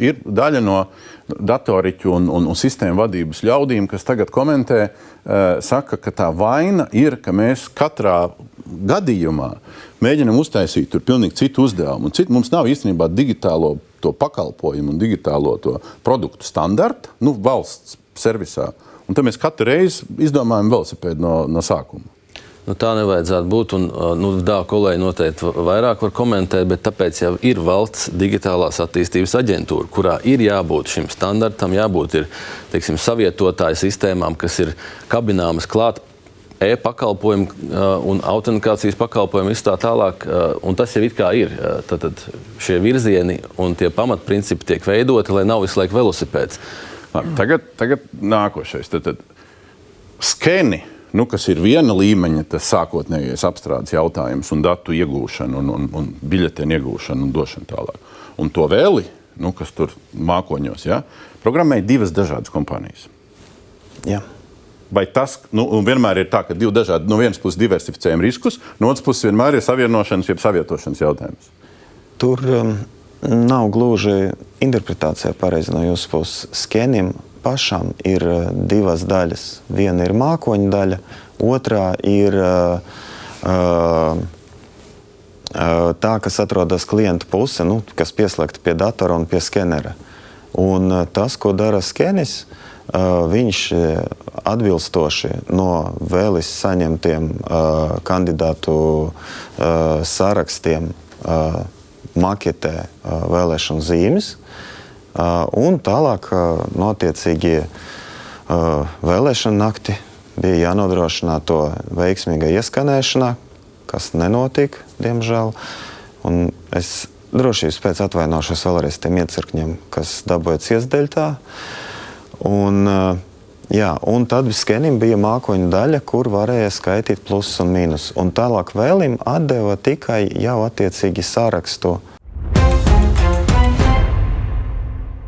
ir daļa no datoriķu un sistēmu vadības ļaudīm, kas tagad komentē, saka, ka tā vaina ir, ka mēs katrā gadījumā mēģinam uztaisīt tur pilnīgi citu uzdevumu. Mums nav īstenībā digitālo to pakalpojumu un digitālo to produktu standarta, valsts servisā. Un tad mēs katru reizi izdomājam velosipēdu no sākuma. Tā nevajadzētu būt, un kolēģi noteikti vairāk var komentēt, bet tāpēc jau ir valsts digitālās attīstības aģentūra, kurā ir jābūt šim standartam, jābūt ir, teiksim, savietotāju sistēmām, kas ir kabināmas klāt e-pakalpojumi un autentikācijas pakalpojumi viss tā tālāk, un tas jau it kā ir. Tad šie virzieni un tie pamatprincipi tiek veidoti, lai nav visu laiku velosipēds. Tagad nākošais. Tad skeni, kas ir viena līmeņa, tas sākotnējais apstrādes jautājums un datu iegūšana un biļetēnu iegūšana un došana tālāk. Un to vēli, kas tur mākoņos, programmēja 2 dažādas kompānijas. Jā. Vai tas, vienmēr ir tā, ka 2 dažādi, no vienas puses diversificējam riskus, no otras puses vienmēr ir savienošanas, jeb savietošanas jautājums? Tur nav gluži interpretācija pareizi no jūsu puses. Skenim pašam ir 2 daļas. Viena ir mākoņa daļa, otrā ir tā, kas atrodas klienta puse, kas pieslēgta pie datora un pie skenera. Un tas, ko dara skenis, viņš atbilstoši no vēlis saņemtiem kandidātu sarakstiem maketē vēlēšanu zīmes, un tālāk attiecīgi vēlēšana nakti bija jānodrošinā to veiksmīga ieskanēšanā, kas nenotika, diemžēl. Un es drošības pēc atvainošos vēlreiz tiem iecirkņiem, kas dabūja ciesdeļtā. Un tad skenim bija mākoņa daļa, kur varēja skaitīt plusus un mīnus. Un tālāk vēlim atdeva tikai jau attiecīgi sarakstu